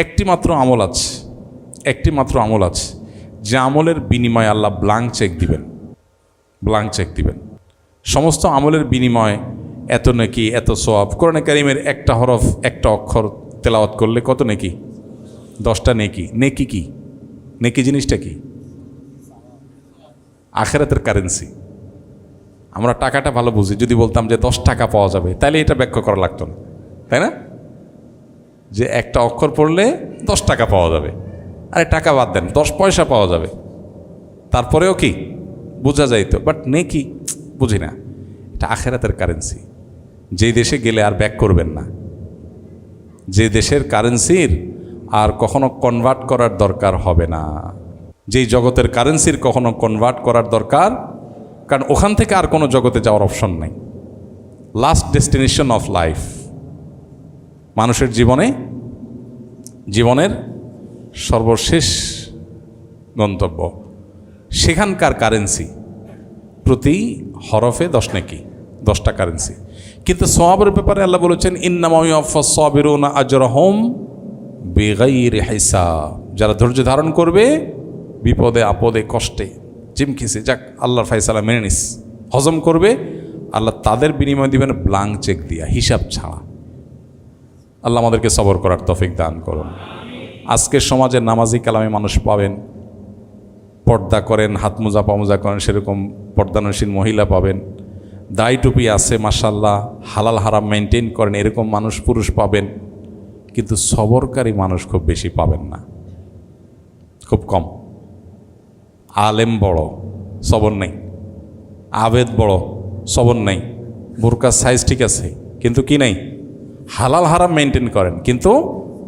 একটি মাত্র আমল আছে যে আমলের বিনিময়ে আল্লাহ ব্ল্যাঙ্ক চেক দিবেন। সমস্ত আমলের বিনিময়ে এত নেকি, এত সওয়াব। কোরআনে কারিমের একটা হরফ, একটা অক্ষর তেলাওয়াত করলে কত নেকি? 10টা নেকি। নেকি কি? নেকি জিনিসটা কি? আখিরাতের কারেন্সি। আমরা টাকাটা ভালো বুঝি। যদি বলতাম যে 10 টাকা পাওয়া যাবে, তাহলে এটা ব্যাখ্যা করা লাগতো না, তাই না? যে একটা অক্ষর পড়লে 10 টাকা পাওয়া যাবে। আরে টাকা বাদ দেন, 10 পয়সা পাওয়া যাবে, তারপরেও কি বোঝা যাইতো। বাট নেকি বুঝি না। এটা আখিরাতের কারেন্সি। যেই দেশে গেলে আর ব্যাক করবেন না, যে দেশের কারেন্সির আর কখনো কনভার্ট করার দরকার হবে না, যেই জগতের কারেন্সির কখনো কনভার্ট করার দরকার, কারণ ওখান থেকে আর কোনো জগতে যাওয়ার অপশন নেই। লাস্ট ডেস্টিনেশন অফ লাইফ, মানুষের জীবনের সর্বশেষ গন্তব্য, সেখানকার কারেন্সি প্রতি হরফে 10 নেকি, 10টা কারেন্সি। কিন্তু সওয়াবের ব্যাপারে আল্লাহ বলেছেন ইন্নামা ইউওয়াফাস সাবিরুনা আজরাহুম বিগাইরি হিসাব। যারা ধৈর্য ধারণ করবে বিপদে আপদে কষ্টে জিমখিসে, যাক আল্লাহর ফয়সালা মেনে নিস, হজম করবে, আল্লাহ তাদের বিনিময় দিবেন ব্ল্যাঙ্ক চেক দিয়া, হিসাব ছাড়া। আল্লাহ আমাদেরকে সবর করার তৌফিক দান করুন। আজকের সমাজে নামাজি কালামী মানুষ পাবেন, পর্দা করেন, হাত মোজা পামোজা করেন, সেরকম পর্দানশীল মহিলা পাবেন, দাড়ি টুপি আছে মাশাআল্লাহ, হালাল হারাম মেনটেন করেন, এরকম মানুষ পুরুষ পাবেন। কিন্তু সবরকারী মানুষ খুব বেশি পাবেন না, খুব কম। আলেম বড়, সবর নেই। আবেদ বড়, সবর নেই। বোরকার সাইজ ঠিক আছে, কিন্তু কি নেই? হালাল হারাম মেনটেন করেন, কিন্তু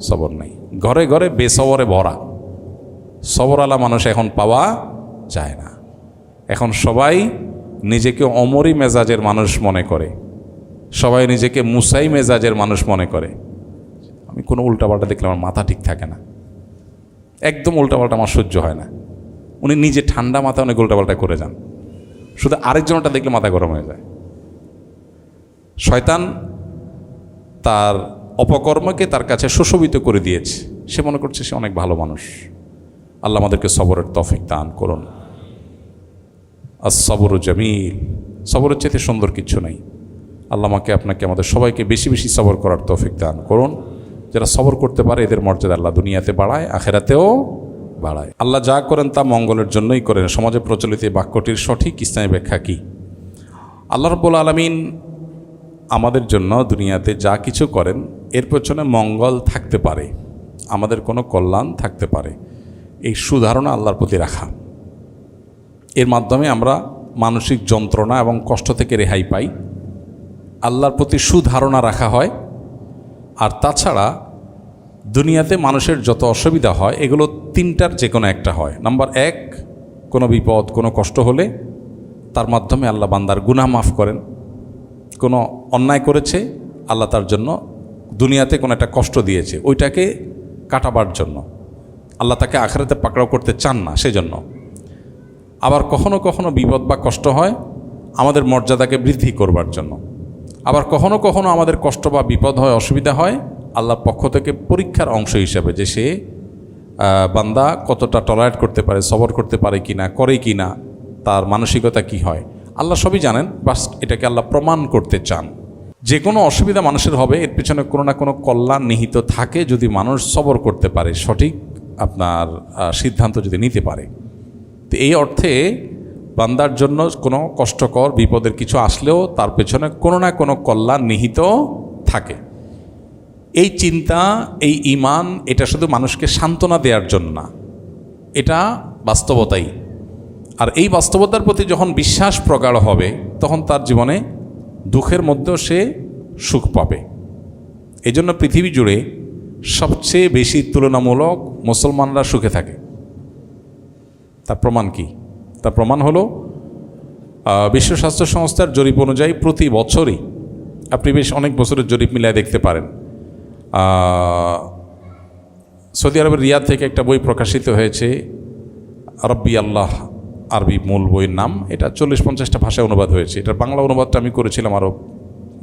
সবর নেই। ঘরে ঘরে বেসবরে ভরা। সবরওয়ালা মানুষ এখন পাওয়া যায় না। এখন সবাই নিজেকে অমরি মেজাজের মানুষ মনে করে, সবাই নিজেকে মুসাই মেজাজের মানুষ মনে করে। আমি কোনো উল্টাপাল্টা দেখলে আমার মাথা ঠিক থাকে না, একদম উল্টাপাল্টা আমার সহ্য হয় না। উনি নিজে ঠান্ডা মাথায় অনেক উল্টাপাল্টা করে যান, শুধু আরেকজনটা দেখলে মাথা গরম হয়ে যায়। শয়তান তার অপকর্মকে তার কাছে সুশোভিত করে দিয়েছে, সে মনে করছে সে অনেক ভালো মানুষ। আল্লাহ আমাদেরকে সবরের তৌফিক দান করুন। আস-সবরু জামিল, সবরের চাইতে সুন্দর কিছু নেই। আল্লাহ আমাকে আপনাকে আমাদের সবাইকে বেশি বেশি সবর করার তৌফিক দান করুন। যারা সবর করতে পারে এদের মর্যাদা আল্লাহ দুনিয়াতে বাড়ায়, আখিরাতেও বাড়ায়। আল্লাহ যা করেন তা মঙ্গলের জন্যই করেন। সমাজে প্রচলিত এই বাক্যটির সঠিক ইসলামী ব্যাখ্যা কি? আল্লাহ রাব্বুল আলামিন আমাদের জন্য দুনিয়াতে যা কিছু করেন এর পেছনে মঙ্গল থাকতে পারে, আমাদের কোনো কল্যাণ থাকতে পারে, এই সুধারণা আল্লাহর প্রতি রাখা। এর মাধ্যমে আমরা মানসিক যন্ত্রণা এবং কষ্ট থেকে রেহাই পাই। আল্লাহর প্রতি সুধারণা রাখা হয়। আর তাছাড়া দুনিয়াতে মানুষের যত অসুবিধা হয় এগুলো 3টার যে কোনো একটা হয়। নাম্বার 1, কোনো বিপদ কোনো কষ্ট হলে তার মাধ্যমে আল্লাহ বান্দার গুনাহ মাফ করেন। কোনো অন্যায় করেছে, আল্লাহ তার জন্য দুনিয়াতে কোনো একটা কষ্ট দিয়েছে, ওইটাকে কাটাবার জন্য। আল্লাহ তাকে আখিরাতে পাকড়াও করতে চান না, সেজন্য। আবার কখনো কখনো বিপদ বা কষ্ট হয় আমাদের মর্যাদাকে বৃদ্ধি করবার জন্য। আবার কখনো কখনো আমাদের কষ্ট বা বিপদ হয়, অসুবিধা হয় আল্লাহর পক্ষ থেকে পরীক্ষার অংশ হিসাবে, যে সে বান্দা কতটা টলারেট করতে পারে, সবর করতে পারে কি না, করে কি না, তার মানসিকতা কি হয়, আল্লাহ সবই জানেন। বাস এটাকে আল্লাহ প্রমাণ করতে চান। যে কোনো অসুবিধা মানুষের হবে, এর পিছনে কোনো না কোনো কল্যাণ নিহিত থাকে যদি মানুষ সবর করতে পারে, সঠিক আপনার সিদ্ধান্ত যদি নিতে পারে। তো এই অর্থে বান্দার জন্য কোনো কষ্টকর বিপদের কিছু আসলেও তার পেছনে কোনো না কোনো কল্যাণ নিহিত থাকে। এই চিন্তা, এই ঈমান, এটা শুধু মানুষকে সান্ত্বনা দেওয়ার জন্য না, এটা বাস্তবতাই। আর এই বাস্তবতার প্রতি যখন বিশ্বাস প্রগাঢ় হবে তখন তার জীবনে দুঃখের মধ্যেও সে সুখ পাবে। এই জন্য পৃথিবী জুড়ে সবচেয়ে বেশি তুলনামূলক মুসলমানরা সুখে থাকে। তার প্রমাণ কি? তার প্রমাণ হলো বিশ্ব স্বাস্থ্য সংস্থার জরিপ অনুযায়ী প্রতি বছরই, আপনি বেশ অনেক বছরের জরিপ মিলায় দেখতে পারেন, সৌদি আরবের রিয়াদ থেকে একটা বই প্রকাশিত হয়েছে, রব্বি আল্লাহ, আরবি মূল বইয়ের নাম। এটা 40-50টা ভাষায় অনুবাদ হয়েছে। এটার বাংলা অনুবাদটা আমি করেছিলাম আরও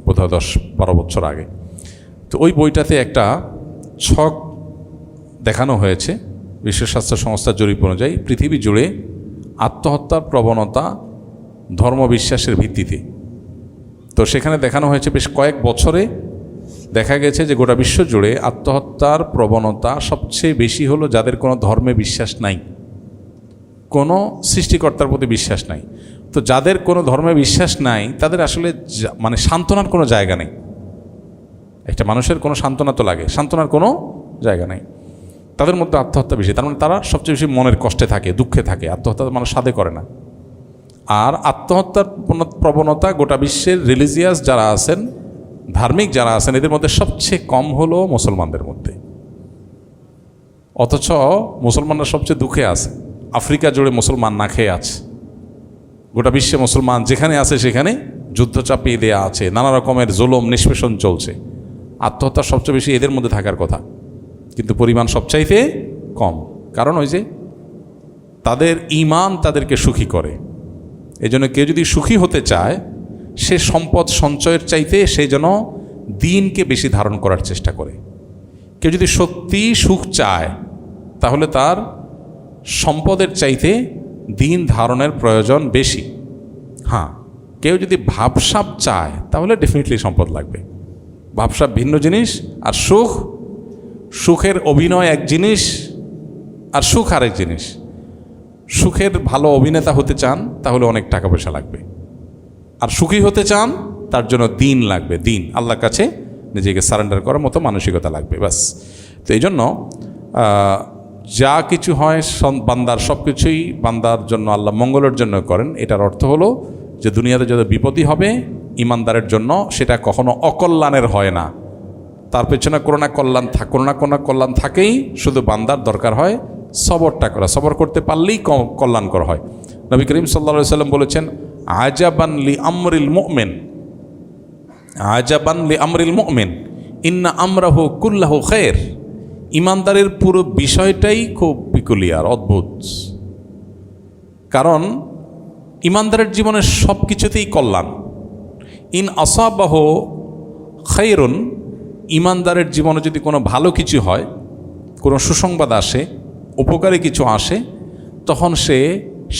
বোধহয় 10-12 বছর আগে। তো ওই বইটাতে একটা ছক দেখানো হয়েছে বিশ্ব স্বাস্থ্য সংস্থার জরিপ অনুযায়ী পৃথিবী জুড়ে আত্মহত্যার প্রবণতা ধর্মবিশ্বাসের ভিত্তিতে। তো সেখানে দেখানো হয়েছে বেশ কয়েক বছরে দেখা গেছে যে গোটা বিশ্ব জুড়ে আত্মহত্যার প্রবণতা সবচেয়ে বেশি হলো যাদের কোনো ধর্মে বিশ্বাস নাই, কোনো সৃষ্টিকর্তার প্রতি বিশ্বাস নাই। তো যাদের কোনো ধর্মে বিশ্বাস নাই তাদের আসলে মানে সান্ত্বনার কোনো জায়গা নেই। একটা মানুষের কোনো সান্ত্বনা তো লাগে, সান্ত্বনার কোনো জায়গা নেই। তাদের মধ্যে আত্মহত্যা বেশি, তার মানে তারা সবচেয়ে বেশি মনের কষ্টে থাকে, দুঃখে থাকে। আত্মহত্যা মানুষ সাধে করে না। আর আত্মহত্যার প্রবণতা গোটা বিশ্বের রিলিজিয়াস যারা আছেন, ধার্মিক যারা আছেন, এদের মধ্যে সবচেয়ে কম হলো মুসলমানদের মধ্যে। অথচ মুসলমানরা সবচেয়ে দুঃখে আছে। আফ্রিকা জুড়ে মুসলমান না খেয়ে আছে, গোটা বিশ্বে মুসলমান যেখানে আছে সেখানে যুদ্ধ চাপিয়ে দেওয়া আছে, নানা রকমের জুলুম নিষ্পেষণ চলছে। আত্মহত্যা সবচেয়ে বেশি এদের মধ্যে থাকার কথা, কিন্তু পরিমাণ সবচাইতে কম। কারণ ওই যে তাদের ঈমান তাদেরকে সুখী করে। এই জন্য কেউ যদি সুখী হতে চায়, সে সম্পদ সঞ্চয়ের চাইতে সে যেন দিনকে বেশি ধারণ করার চেষ্টা করে। কেউ যদি সত্যি সুখ চায়, তাহলে তার সম্পদের চাইতে দিন ধারণের প্রয়োজন বেশি। হ্যাঁ, কেউ যদি ভাবসাব চায়, তাহলে ডেফিনেটলি সম্পদ লাগবে। ভাবসাব ভিন্ন জিনিস, আর সুখের অভিনয় এক জিনিস, আর সুখ আরেক জিনিস। সুখের ভালো অভিনেতা হতে চান, তাহলে অনেক টাকা পয়সা লাগবে। আর সুখী হতে চান, তার জন্য দিন লাগবে, দিন আল্লাহর কাছে নিজেকে সারেন্ডার করার মতো মানসিকতা লাগবে, বাস। তো এই জন্য যা কিছু হয় বান্দার সব কিছুই বান্দার জন্য, আল্লাহ মঙ্গলের জন্য করেন। এটার অর্থ হলো যে দুনিয়াতে যত বিপদই হবে ইমানদারের জন্য, সেটা কখনো অকল্যাণের হয় না। তার পেছনে কোনো না কল্যাণ থাকেই। শুধু বান্দার দরকার হয় সবরটা করা। সবর করতে পারলেই কল্যাণকর হয়। নবী করিম সাল্লাল্লাহু আলাইহি সাল্লাম বলেছেন, আজাবান লি আমরিল মুমিন ইন্না আমরাহু কুল্লাহু খায়র। ইমানদারের পুরো বিষয়টাই খুব পিকুলিয়ার, অদ্ভুত। কারণ ইমানদারের জীবনের সব কিছুতেই কল্যাণ। ইন আসাবাহু খায়রুন, ইমানদারের জীবনে যদি কোনো ভালো কিছু হয়, কোনো সুসংবাদ আসে, উপকারী কিছু আসে, তখন সে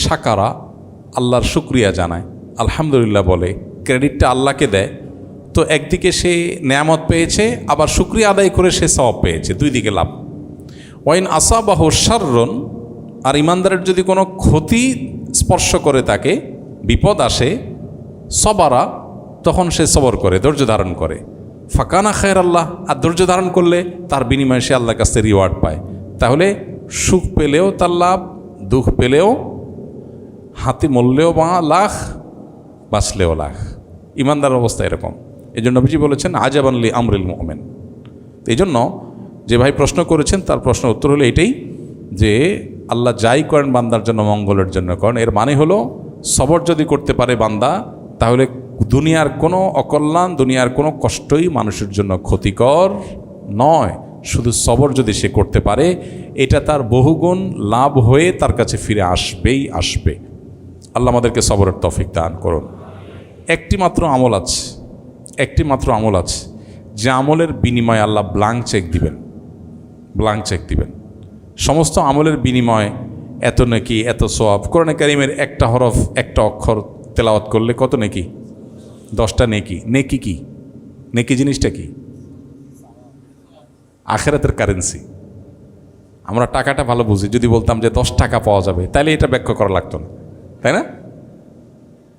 শাকারা, আল্লাহর শুকরিয়া জানায়, আলহামদুলিল্লাহ বলে, ক্রেডিটটা আল্লাহকে দেয়। তো একদিকে সে নেয়ামত পেয়েছে, আবার শুকরিয়া আদায় করে সে সওয়াব পেয়েছে, দুই দিকে লাভ। ওয়াইন আসাবাহু শাররুন, আর ইমানদারের যদি কোনো ক্ষতি স্পর্শ করে, তাকে বিপদ আসে, সবারা, তখন সে সবর করে, ধৈর্য ধারণ করে। ফাকানা খায়র আল্লাহ, আর ধৈর্য ধারণ করলে তার বিনিময়ে সে আল্লাহর কাছে রিওয়ার্ড পায়। তাহলে সুখ পেলেও তার লাভ, দুঃখ পেলেও, হাতে মরলেও লাখ, বাঁচলেও লাখ। ইমানদার অবস্থা এরকম। এই জন্য নবীজি বলেছেন, আজাবান লি আমরিল মুমিন। এই জন্য যে ভাই প্রশ্ন করেছেন, তার প্রশ্নের উত্তর হলো এটাই যে আল্লাহ যাই করেন বান্দার জন্য মঙ্গলের জন্য করেন। এর মানে হলো সবর যদি করতে পারে বান্দা, তাহলে দুনিয়ার কোনো অকল্যাণ, দুনিয়ার কোনো কষ্টই মানুষের জন্য ক্ষতিকর নয়। শুধু সবর যদি সে করতে পারে, এটা তার বহুগুণ লাভ হয়ে তার কাছে ফিরে আসবেই আসবে। আল্লাহ আমাদেরকে সবরের তৌফিক দান করুন। একটি মাত্র আমল আছে, যে আমলের বিনিময়ে আল্লাহ ব্ল্যাঙ্ক চেক দিবেন। সমস্ত আমলের বিনিময়ে এত নেকি, এত সওয়াব। কোরআনে কারীমের একটা হরফ, একটা অক্ষর তেলাওয়াত করলে কত নেকি? 10টা নেকি। নেকি কি? নেকি জিনিসটা কি? আখিরাতের কারেন্সি। আমরা টাকাটা ভালো বুঝি। যদি বলতাম যে 10 টাকা পাওয়া যাবে, তাহলে এটা ব্যাখ্যা করা লাগতো না, তাই না?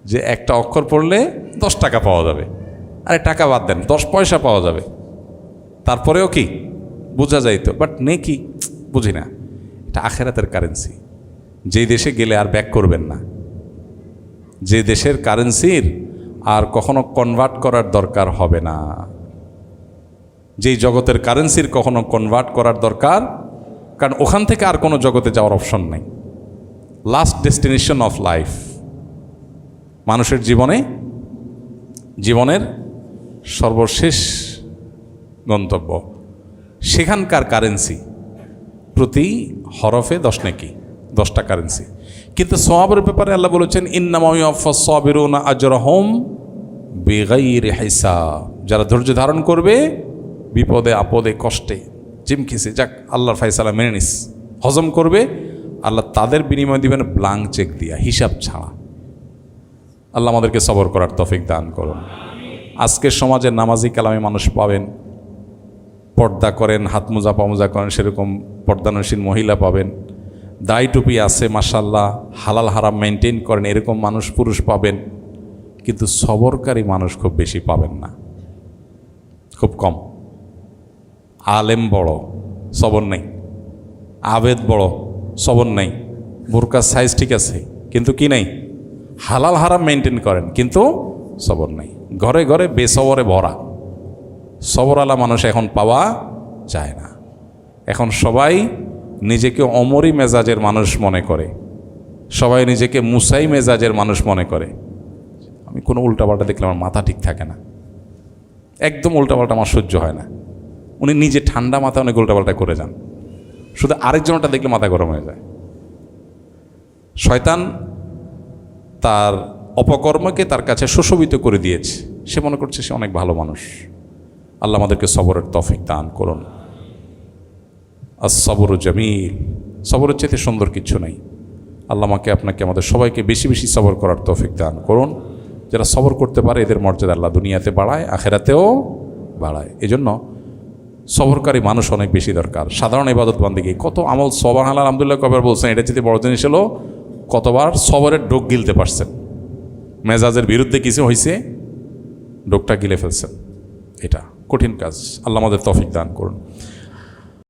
যে একটা অক্ষর পড়লে 10 টাকা পাওয়া যাবে। আরে টাকা বাদ দেন, 10 পয়সা পাওয়া যাবে, তারপরেও কি বোঝা যাইতো। বাট নেকি বুঝি না। এটা আখিরাতের কারেন্সি। যেই দেশে গেলে আর ব্যাক করবেন না, যে দেশের কারেন্সির আর কখনো কনভার্ট করার দরকার হবে না, যেই জগতের কারেন্সির কখনো কনভার্ট করার দরকার, কারণ ওখান থেকে আর কোনো জগতে যাওয়ার অপশন নেই। লাস্ট ডেস্টিনেশন অফ লাইফ, মানুষের জীবনের সর্বশেষ গন্তব্য, সেখানকার কারেন্সি প্রতি হরফে 10 নেকি, 10টা কারেন্সি। কিন্তু সওয়াবের ব্যাপারে আল্লাহ বলেছেন, ইন্নামা ইউওয়াফাস সাবিরুনা আজরাহুম বিগাইরি হিসাব। যারা ধৈর্য ধারণ করবে বিপদে আপদে কষ্টে, জিম খেয়েছে, যাক আল্লাহর ফায়সালা মেনে নিস, হজম করবে, আল্লাহ তাদের বিনিময় দিবেন ব্লাঙ্ক চেক দিয়া, হিসাব ছাড়া। আল্লাহ আমাদেরকে সবর করার তৌফিক দান করুন। আজকের সমাজে নামাজি কালামী মানুষ পাবেন, পর্দা করেন, হাত মোজা পামোজা করেন, সেরকম পর্দানসীন মহিলা পাবেন, দাড়ি টুপি আছে মাশাল্লাহ, হালাল হারাম মেনটেন করেন, এরকম মানুষ পুরুষ পাবেন। কিন্তু সবরকারী মানুষ খুব বেশি পাবেন না, খুব কম। আলেম বড়, সবর নেই। আবেদ বড়, সবর নেই। বোরকার সাইজ ঠিক আছে, কিন্তু কি নেই? হালাল হারাম মেনটেন করেন, কিন্তু সবর নেই। ঘরে ঘরে বেসবরে ভরা। সবরওয়ালা মানুষ এখন পাওয়া যায় না। এখন সবাই নিজেকে অমরি মেজাজের মানুষ মনে করে, সবাই নিজেকে মুসাই মেজাজের মানুষ মনে করে। আমি কোনো উল্টাপাল্টা দেখলে আমার মাথা ঠিক থাকে না, একদম উল্টাপাল্টা আমার সহ্য হয় না। উনি নিজে ঠান্ডা মাথায় অনেক উল্টাপাল্টা করে যান, শুধু আরেকজনটা দেখলে মাথা গরম হয়ে যায়। শয়তান তার অপকর্মকে তার কাছে সুশোভিত করে দিয়েছে, সে মনে করছে সে অনেক ভালো মানুষ। আল্লাহ আমাদেরকে সবরের তৌফিক দান করুন। আস-সবরু জামিল, সবরের চাইতে সুন্দর কিছু নেই। আল্লাহ আমাকে আপনাকে আমাদের সবাইকে বেশি বেশি সবর করার তৌফিক দান করুন। যারা সবর করতে পারে এদের মর্যাদা আল্লাহ দুনিয়াতে বাড়ায়, আখেরাতেও বাড়ায়। এজন্য সবরকারী মানুষ অনেক বেশি দরকার। সাধারণ ইবাদত বান্দিগি কত আমল, সুবহানাল্লাহ আলহামদুলিল্লাহ কবার বলছেন, এটা যদি বড় জিনিস হলো কতবার সবরের ডোক গিলতে পারছেন। মেজাজের বিরুদ্ধে কিছু হয়েছে, ডোকটা গিলে ফেলছেন, এটা কঠিন কাজ। আল্লাহ আমাদের তৌফিক দান করুন।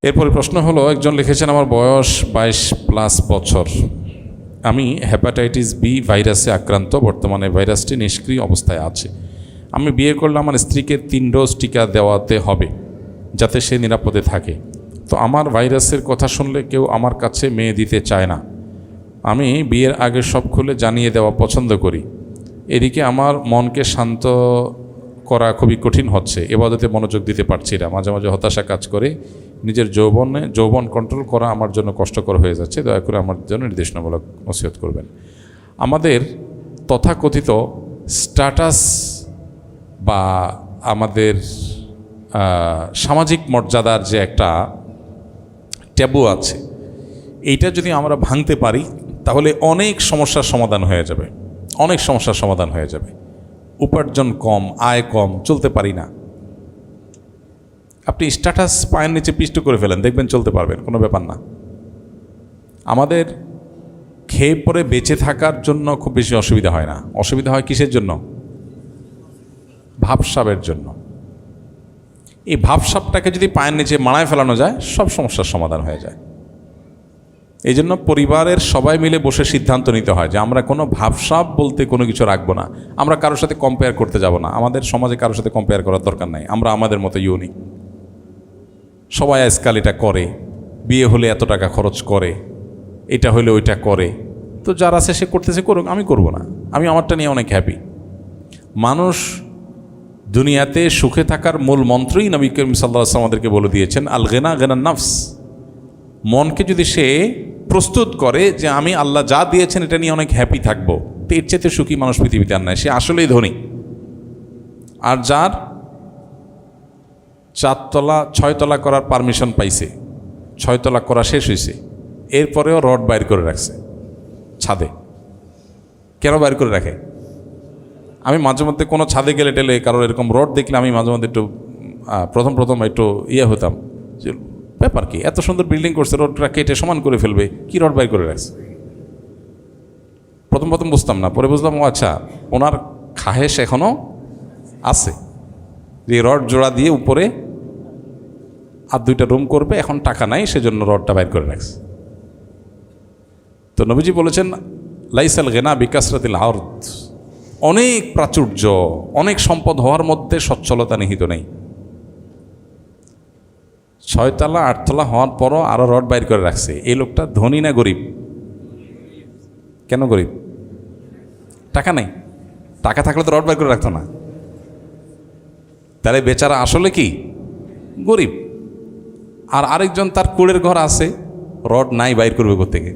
এরপরে প্রশ্ন হলো, একজন লিখেছেন আমার বয়স 22+ বছর, আমি হেপাটাইটিস বি ভাইরাসে আক্রান্ত, বর্তমানে ভাইরাসটি নিষ্ক্রিয় অবস্থায় আছে। আমি বিয়ে করলে আমার স্ত্রীকে 3 ডোজ টিকা দেওয়াতে হবে যাতে সে নিরাপদে থাকে। তো আমার ভাইরাসের কথা শুনলে কেউ আমার কাছে মেয়ে দিতে চায় না। আমি বিয়ের আগে সব খুলে জানিয়ে দেওয়া পছন্দ করি। এদিকে আমার মনকে শান্ত করা খুবই কঠিন হচ্ছে, এবাদতে মনোযোগ দিতে পারছি না, মাঝে মাঝে হতাশা কাজ করে, নিজের যৌবন কন্ট্রোল করা আমার জন্য কষ্টকর হয়ে যাচ্ছে। দয়া করে আমার জন্য নির্দেশনামূলক নসিহত করবেন। আমাদের তথাকথিত স্ট্যাটাস বা আমাদের সামাজিক মর্যাদার যে একটা ট্যাবু আছে, এইটা যদি আমরা ভাঙতে পারি তাহলে অনেক সমস্যার সমাধান হয়ে যাবে, অনেক সমস্যার সমাধান হয়ে যাবে। উপার্জন কম, আয় কম, চলতে পারি না। আপনি স্ট্যাটাস পায়ের নিচে পিষ্ট করে ফেলেন, দেখবেন চলতে পারবেন, কোনো ব্যাপার না। আমাদের খেয়ে পরে বেঁচে থাকার জন্য খুব বেশি অসুবিধা হয় না। অসুবিধা হয় কিসের জন্য? ভাবসাবের জন্য। এই ভাবসাবটাকে যদি পায়ের নিচে মাড়ায় ফেলানো যায়, সব সমস্যার সমাধান হয়ে যায়। এই জন্য পরিবারের সবাই মিলে বসে সিদ্ধান্ত নিতে হয় যে আমরা কোনো ভাবসাব বলতে কোনো কিছু রাখবো না। আমরা কারোর সাথে কম্পেয়ার করতে যাব না। আমাদের সমাজে কারোর সাথে কম্পেয়ার করার দরকার নাই। আমরা আমাদের মতো ইউনিক। সবাই আজকাল এটা করে, বিয়ে হলে এত টাকা খরচ করে, এটা হলে ওইটা করে। তো যার আছে সে করতেছে, করুক, আমি করব না। আমি আমারটা নিয়ে অনেক হ্যাপি। মানুষ দুনিয়াতে সুখে থাকার মূল মন্ত্রই নবী করিম সাল্লাল্লাহু আলাইহি ওয়াসাল্লাম আমাদেরকে বলে দিয়েছেন, আল গিনা গিনান নাফস। মনকে যদি সে প্রস্তুত করে যে আমি আল্লাহ যা দিয়েছেন এটা নিয়ে অনেক হ্যাপি থাকবো, তো এর চাইতে সুখী মানুষ পৃথিবীতে আর নাই, সে আসলেই ধনী। আর যার 6 তলা করার পারমিশন পাইছে, 6 তলা করা শেষ হয়েছে, এরপরেও রড বাইর করে রাখছে ছাদে। কেন বাইর করে রাখে? আমি মাঝে মধ্যে কোনো ছাদে গেলে টেলে কারোর এরকম রড দেখলে আমি মাঝে মধ্যে একটু প্রথম একটু হতাম যে ব্যাপার কি, এত সুন্দর বিল্ডিং করছে, রডটা কেটে সমান করে ফেলবে, কি রড বাইর করে রাখছে। প্রথম বুঝতাম না, পরে বুঝলাম ও আচ্ছা, ওনার খাহেশ এখনও আছে যে রড জোড়া দিয়ে উপরে আর 2টা রুম করবে, এখন টাকা নাই, সেজন্য রডটা বাইর করে রাখছে। তো নবীজি বলেছেন, লাইসাল গিনা বিকাসরাতিল আরদ, অনেক প্রাচুর্য, অনেক সম্পদ হওয়ার মধ্যে সচ্ছলতা নিহিত নেই। 6 তলা 8 তলা হওয়ার পরও আরও রড বাইর করে রাখছে। এই লোকটা ধনী না গরিব? কেন গরিব? টাকা নেই। টাকা থাকলে তো রড বাইর করে রাখতো না। তাহলে বেচারা আসলে কি গরিব। আর আরেকজন তার কুড়ের ঘর আছে, রড নাই, বাইর করবে কোত্থেকে?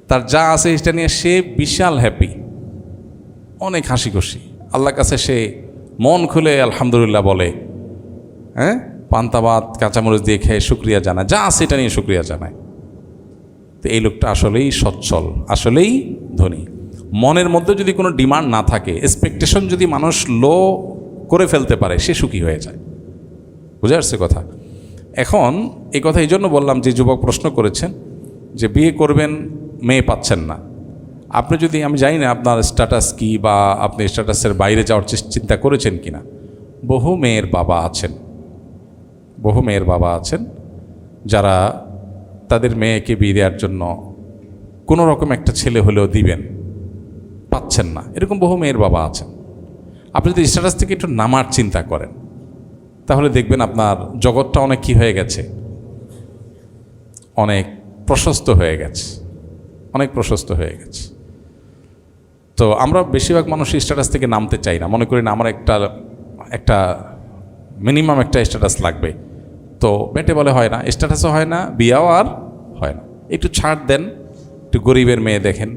তার যা আছে সেটা নিয়ে সে বিশাল হ্যাপি, অনেক হাসি খুশি, আল্লাহর কাছে সে মন খুলে আলহামদুলিল্লাহ বলে। হ্যাঁ, পান্তা ভাত কাঁচামরিচ দিয়ে খেয়ে শুকরিয়া জানায়, যা আছে এটা নিয়ে শুকরিয়া জানায়। তো এই লোকটা আসলেই সচ্ছল, আসলেই ধনী। মনের মধ্যে যদি কোনো ডিমান্ড না থাকে, এক্সপেকটেশন যদি মানুষ লো করে ফেলতে পারে, সে সুখী হয়ে যায়। বুঝে আসছে কথা? এখন এই কথা এই জন্য বললাম, যে যুবক প্রশ্ন করেছেন যে বিয়ে করবেন, মেয়ে পাচ্ছেন না। আপনি যদি, আমি জানি না আপনার স্ট্যাটাস কি, বা আপনি স্ট্যাটাসের বাইরে যাওয়ার চিন্তা করেছেন কি না। বহু মেয়ের বাবা আছেন, বহু মেয়ের বাবা আছেন যারা তাদের মেয়েকে বিয়ে দেওয়ার জন্য কোনো রকম একটা ছেলে হলেও দিবেন, পাচ্ছেন না। এরকম বহু মেয়ের বাবা আছেন। আপনি যদি স্ট্যাটাস থেকে একটু নামার চিন্তা করেন, তাহলে দেখবেন আপনার জগৎটা অনেক কী হয়ে গেছে, অনেক প্রশস্ত হয়ে গেছে, অনেক প্রশস্ত হয়ে গেছে। তো আমরা বেশিরভাগ মানুষ স্ট্যাটাস থেকে নামতে চাই না, মনে করি না আমার একটা মিনিমাম একটা স্ট্যাটাস লাগবে। তো বেটে বলে হয় না, স্ট্যাটাসও হয় না, বিয়াও আর হয় না। একটু ছাড় দেন, একটু গরিবের মেয়ে দেখেন।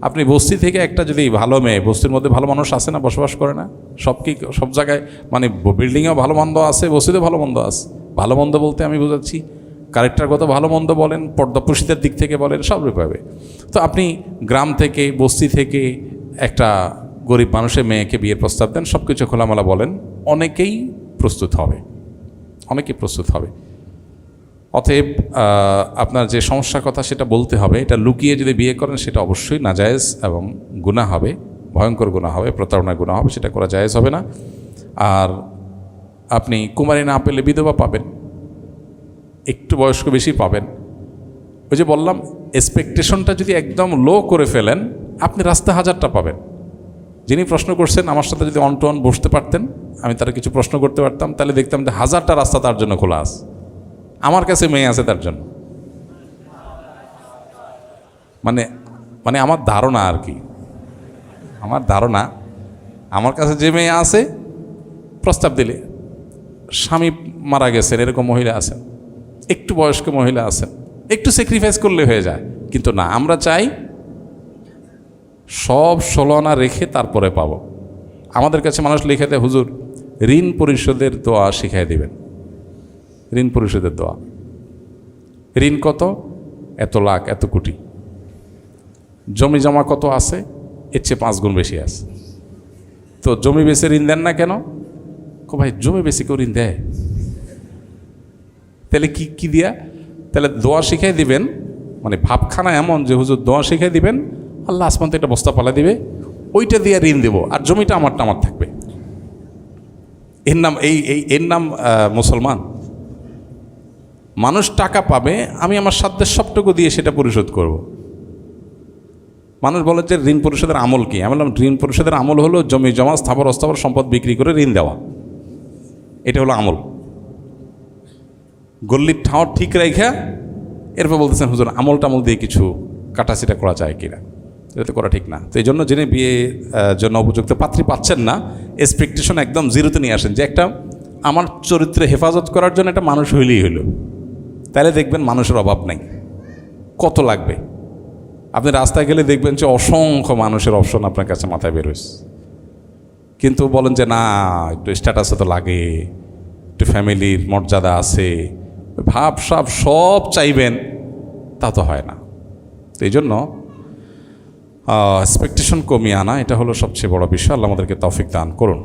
আপনি বস্তি থেকে একটা যদি ভালো মেয়ে, বস্তির মধ্যে ভালো মানুষ আছে না, বসবাস করে না? সব জায়গায়, মানে বিল্ডিংয়েও ভালো মন্দ আছে, বস্তিতেও ভালো মন্দ আছে। ভালো মন্দ বলতে আমি বোঝাচ্ছি ক্যারেক্টারগত ভালো মন্দ বলেন, পর্দাপ্রসিদের দিক থেকে বলেন, সব রূপে। তো আপনি গ্রাম থেকে, বস্তি থেকে একটা গরিব মানুষের মেয়েকে বিয়ের প্রস্তাব দেন, সব কিছু খোলামেলা বলেন, অনেকেই প্রস্তুত হবে, অনেকেই প্রস্তুত হবে। অতএব আপনার যে সমস্যার কথা সেটা বলতে হবে। এটা লুকিয়ে যদি বিয়ে করেন সেটা অবশ্যই নাজায়েজ এবং গুনাহ হবে, ভয়ঙ্কর গুনাহ হবে, প্রতারণার গুনাহ হবে, সেটা করা জায়েজ হবে না। আর আপনি কুমারী না পেলে বিধবা পাবেন, একটু বয়স্ক বেশি পাবেন। ওই যে বললাম, এক্সপেকটেশনটা যদি একদম লো করে ফেলেন, আপনি রাস্তা হাজারটা পাবেন। যিনি প্রশ্ন করছেন, আমার সাথে যদি অন টু অন বসতে পারতেন, আমি তারা কিছু প্রশ্ন করতে পারতাম, তাহলে দেখতাম যে হাজারটা রাস্তা তার জন্য খোলা আছে। আমার কাছে মেয়ে আছে তার জন্য, মানে আমার ধারণা আর কি, আমার ধারণা, আমার কাছে যে মেয়ে আছে, প্রস্তাব দিলে স্বামী মারা গেছেন এরকম মহিলা আছেন, একটু বয়স্ক মহিলা আছেন, একটু স্যাক্রিফাইস করলে হয়ে যায়। কিন্তু না, আমরা চাই সব ষোলনা রেখে তারপরে পাবো। আমাদের কাছে মানুষ লিখে দেয়, হুজুর ঋণ পরিশোধের দোয়া শিখাই দিবেন। ঋণ পরিশোধের দোয়া, ঋণ কত, এত লাখ, এত কোটি, জমি জমা কত আছে, এর চেয়ে 5 গুণ বেশি আছে। তো জমি বেচে ঋণ দেন না কেন? ভাই জমি বেশি কেউ ঋণ দেয়? তাহলে কি দিয়া? তাহলে দোয়া শিখাই দিবেন, মানে ভাবখানা এমন যে হুজুর দোয়া শিখাই দিবেন, আল্লাহ আসমান তো একটা বস্তা পালা দিবে, ওইটা দিয়ে ঋণ দেবো, আর জমিটা আমার থাকবে। এর নাম এর নাম মুসলমান। মানুষ টাকা পাবে, আমি আমার সাধ্যের সবটুকু দিয়ে সেটা পরিশোধ করব। মানুষ বলে যে ঋণ পরিশোধের আমল কি? আমি বললাম, ঋণ পরিশোধের আমল হলো জমি জমা, স্থাবর অস্থাবর সম্পদ বিক্রি করে ঋণ দেওয়া, এটা হলো আমল। গল্লির ঠাঁও ঠিক রেখা এরপর বলতেছেন হুজুর আমল টামল দিয়ে কিছু কাটাছিটা করা যায় কিনা, এটা তো করা ঠিক না। তো এই জন্য যিনি বিয়ে জন্য উপযুক্ত পাত্রী পাচ্ছেন না, এক্সপেকটেশন একদম জিরোতে নিয়ে আসেন, যে একটা আমার চরিত্রে হেফাজত করার জন্য একটা মানুষ হইলেই হইল। তাহলে দেখবেন মানুষের অভাব নাই। কত লাগবে? আপনি রাস্তায় গেলে দেখবেন যে অসংখ্য মানুষের অপশন আপনার কাছে মাথায় বের হয়েছে, কিন্তু বলেন যে না, একটু স্ট্যাটাসে তো লাগে, একটু ফ্যামিলির মর্যাদা আছে, ভাব সব চাইবেন, তা তো হয় না। তো এই জন্য এক্সপেকটেশন কমিয়ে আনা, এটা হলো সবচেয়ে বড় বিষয়। আল্লাহ আমাদেরকে তৌফিক দান করুন।